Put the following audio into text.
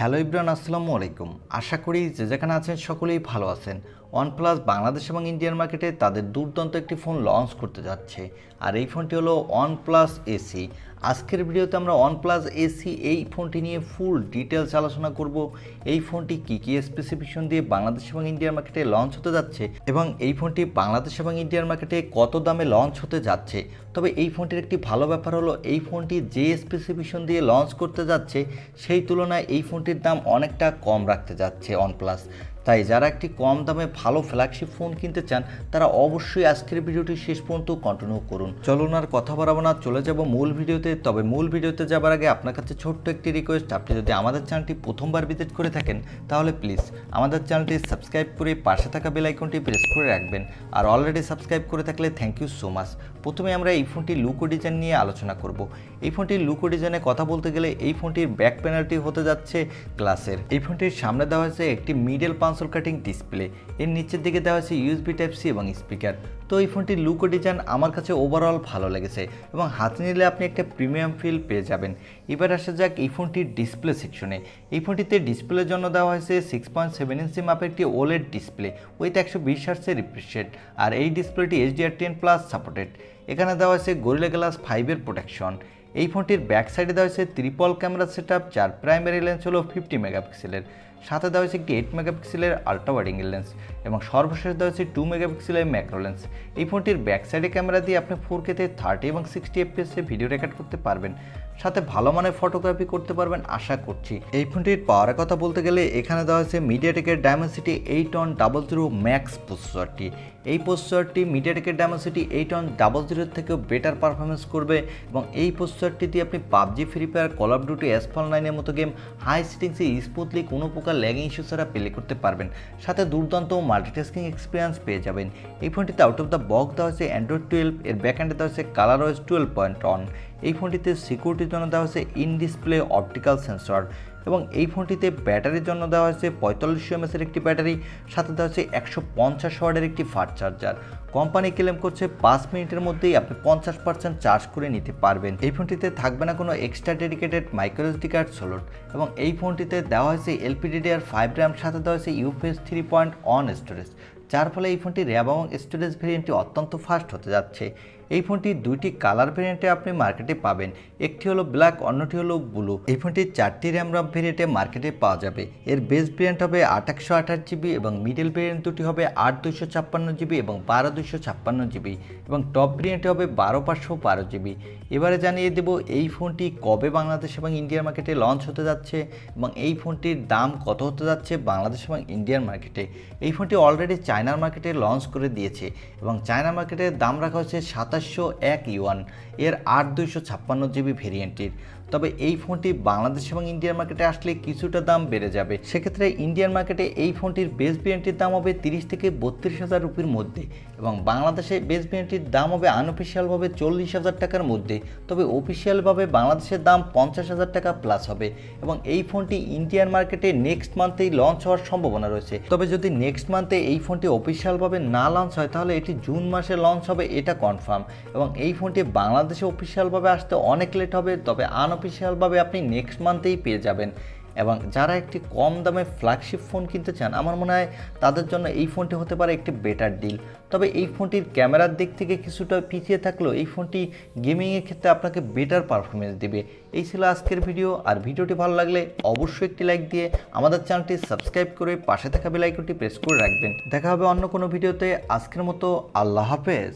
Hello Ibran, আসসালামু আলাইকুম। আশা করি যে যেখানে আছেন সকলেই ভালো আছেন। ওয়ানপ্লাস বাংলাদেশ এবং ইন্ডিয়ান মার্কেটে তাদের দুর্দান্ত একটি ফোন লঞ্চ করতে যাচ্ছে, আর এই ফোনটি হলো ওয়ানপ্লাস এসি। আজকের ভিডিওতে আমরা ওয়ানপ্লাস এসি এই ফোনটি নিয়ে ফুল ডিটেলস আলোচনা করব। এই ফোনটি কী স্পেসিফিকেশন দিয়ে বাংলাদেশ এবং ইন্ডিয়ান মার্কেটে লঞ্চ হতে যাচ্ছে এবং এই ফোনটি বাংলাদেশ এবং ইন্ডিয়ান মার্কেটে কত দামে লঞ্চ হতে যাচ্ছে। তবে এই ফোনটির একটি ভালো ব্যাপার হলো এই ফোনটি যে স্পেসিফিকেশন দিয়ে লঞ্চ করতে যাচ্ছে সেই তুলনায় এই ফোনটির দাম অনেকটা কম রাখতে যাচ্ছে ওয়ানপ্লাস। তাই যারা একটি কম দামে ভালো ফ্ল্যাগশিপ ফোন কিনতে চান তারা অবশ্যই আজকের ভিডিওটি শেষ পর্যন্ত কন্টিনিউ করুন। চলুন আর কথা বাড়াবো না, চলে যাব মূল ভিডিওতে। তবে মূল ভিডিওতে যাবার আগে আপনার কাছে ছোট্ট একটি রিকোয়েস্ট, আপনি যদি আমাদের চ্যানেলটি প্রথমবার ভিজিট করে থাকেন তাহলে প্লিজ আমাদের চ্যানেলটি সাবস্ক্রাইব করে পাশে থাকা বেল আইকনটি প্রেস করে রাখবেন। আর অলরেডি সাবস্ক্রাইব করে থাকলে থ্যাংক ইউ সো মাচ। প্রথমে আমরা এই ফোনটির লুক ও ডিজাইন নিয়ে আলোচনা করব। এই ফোনটির লুক ও ডিজাইনে কথা বলতে গেলে এই ফোনটির ব্যাক প্যানেলটি হতে যাচ্ছে গ্লাসের। এই ফোনটির সামনে দেওয়া হয়েছে একটি মিডল পাঞ্চল কাটিং ডিসপ্লে, এর নিচের দিকে দেওয়া হয়েছে ইউএসবি টাইপ সি এবং স্পিকার। তো এই ফোনটির লুক ও ডিজাইন আমার কাছে ওভারঅল ভালো লেগেছে এবং হাতে নিলে আপনি একটা প্রিমিয়াম ফিল পেয়ে যাবেন। এবার আসা যাক এই ফোনটির ডিসপ্লে সেকশনে। এই ফোনটিতে ডিসপ্লের জন্য দেওয়া হয়েছে 6.7 ইঞ্চি মাপের একটি ওলেড ডিসপ্লে উইথ 120 হার্টজের রিফ্রেশ রেট, আর এই ডিসপ্লেটি HDR10+ সাপোর্টেড। এখানে দেওয়া হয়েছে গরিলা গ্লাস 5-এর প্রোটেকশন। এই ফোনটির ব্যাক সাইডে দেওয়া হয়েছে ট্রিপল ক্যামেরা সেটআপ, যার প্রাইমারি লেন্স হলো 50 মেগাপিক্সেলের, সাথে দেওয়া হয়েছে একটি 8 মেগাপিক্সেলের আল্ট্রা ওয়াইড অ্যাঙ্গেল লেন্স এবং সর্বশেষ দেওয়া হয়েছে 2 মেগাপিক্সেলের ম্যাক্রো লেন্স। এই ফোনটির ব্যাক সাইডে ক্যামেরা দিয়ে আপনি 4K তে 30 এবং 60 FPS এ ভিডিও রেকর্ড করতে পারবেন, সাথে ভালো মানের ফটোগ্রাফি করতে পারবেন আশা করছি। এই ফোনটির পাওয়ারের কথা বলতে গেলে এখানে দেওয়া হয়েছে মিডিয়াটেকের ডায়মেনসিটি 810 ম্যাক্স প্রসেসরটি। এই প্রসেসরটি মিডিয়াটেকের ডায়মেনসিটি 810 থেকেও বেটার পারফরমেন্স করবে এবং এই প্রসেসরটি দিয়ে আপনি PUBG, Free Fire, Call of Duty, Asphalt 9-এর মতো গেম হাই সেটিংসে স্মুথলি কোনো প্রকার ল্যাগিং ইস্যু ছাড়া প্লে করতে পারবেন, সাথে দুর্দান্ত মাল্টিটাস্কিং এক্সপিরিয়েন্স পেয়ে যাবেন। এই ফোনটিতে আউট অফ দ্য বক্স দেওয়া হয়েছে অ্যান্ড্রয়েড 12, এর ব্যাকহ্যান্ডে দেওয়া হয়েছে কালারওয়েজ 12.1। এই ফোনটিতে সিকিউরিটির জন্য দেওয়া হয়েছে ইন ডিসপ্লে অপটিক্যাল সেন্সর এবং এই ফোনটিতে ব্যাটারির জন্য দেওয়া হয়েছে 4500 mAh একটি ব্যাটারি, সাথে দেওয়া হয়েছে 150 ওয়াটের একটি ফাস্ট চার্জার। কোম্পানি ক্লেম করছে 5 মিনিটের মধ্যেই আপনি 50% চার্জ করে নিতে পারবেন। এই ফোনটিতে থাকবে না কোনো extra dedicated microSD card slot এবং এই ফোনটিতে দেওয়া হয়েছে LPDDR5 RAM, সাথে দেওয়া হয়েছে UFS 3.1 স্টোরেজ, যার ফলে এই ফোনটি র্যাম এবং স্টোরেজ ভেরিয়েন্টটি অত্যন্ত ফাস্ট হতে যাচ্ছে। এই ফোনটি দুইটি কালার ভেরিয়েন্টে আপনি মার্কেটে পাবেন, একটি হলো ব্ল্যাক, অন্যটি হলো ব্লু। এই ফোনটি 4টি র্যাম ভেরিয়েন্টে মার্কেটে পাওয়া যাবে। এর বেস ভেরিয়েন্ট হবে 8/128GB এবং মিডল ভেরিয়েন্ট দুটি হবে 8/256GB এবং 12/256GB এবং টপ ভেরিয়েন্টে হবে 12/512GB। এবারে জানিয়ে দেব এই ফোনটি কবে বাংলাদেশ এবং ইন্ডিয়ার মার্কেটে লঞ্চ হতে যাচ্ছে এবং এই ফোনটির দাম কত হতে যাচ্ছে বাংলাদেশ এবং ইন্ডিয়ার মার্কেটে। এই ফোনটি অলরেডি চায়নার মার্কেটে লঞ্চ করে দিয়েছে এবং চায়না মার্কেটের দাম রাখা হচ্ছে 2701 ইউয়ান এর 8/256GB ভেরিয়েন্টটির। তবে এই ফোনটি বাংলাদেশ এবং ইন্ডিয়ান মার্কেটে আসলে কিছুটা দাম বেড়ে যাবে। সেক্ষেত্রে ইন্ডিয়ান মার্কেটে এই ফোনটির বেস ভেরিয়েন্টটির দাম হবে 30 থেকে 32,000 রুপির মধ্যে এবং বাংলাদেশে বেস ভেরিয়েন্টটির দাম হবে আনঅফিসিয়ালভাবে 40,000 টাকার মধ্যে। তবে অফিসিয়ালভাবে বাংলাদেশের দাম 50,000 টাকা প্লাস হবে এবং এই ফোনটি ইন্ডিয়ান মার্কেটে নেক্সট মান্থেই লঞ্চ হওয়ার সম্ভাবনা রয়েছে। তবে যদি নেক্সট মান্থে এই ফোনটি অফিসিয়ালভাবে না লঞ্চ হয় তাহলে এটি জুন মাসে লঞ্চ হবে, এটা কনফার্ম। এবং এই ফোনটি বাংলাদেশে অফিসিয়ালভাবে আসতে অনেক লেট হবে, তবে আনঅফিসিয়ালভাবে আপনি নেক্সট মান্থেই পেয়ে যাবেন। এবং যারা একটি কম দামে ফ্ল্যাগশিপ ফোন কিনতে চান আমার মনে হয় তাদের জন্য এই ফোনটি হতে পারে একটি বেটার ডিল। তবে এই ফোনটির ক্যামেরার দিক থেকে কিছুটা পিছিয়ে থাকলেও এই ফোনটি গেমিংয়ের ক্ষেত্রে আপনাকে বেটার পারফরমেন্স দেবে। এই ছিল আজকের ভিডিও, আর ভিডিওটি ভালো লাগলে অবশ্যই একটি লাইক দিয়ে আমাদের চ্যানেলটি সাবস্ক্রাইব করে পাশে থাকা বেল আইকনটি প্রেস করে রাখবেন। দেখা হবে অন্য কোনো ভিডিওতে। আজকের মতো আল্লাহ হাফেজ।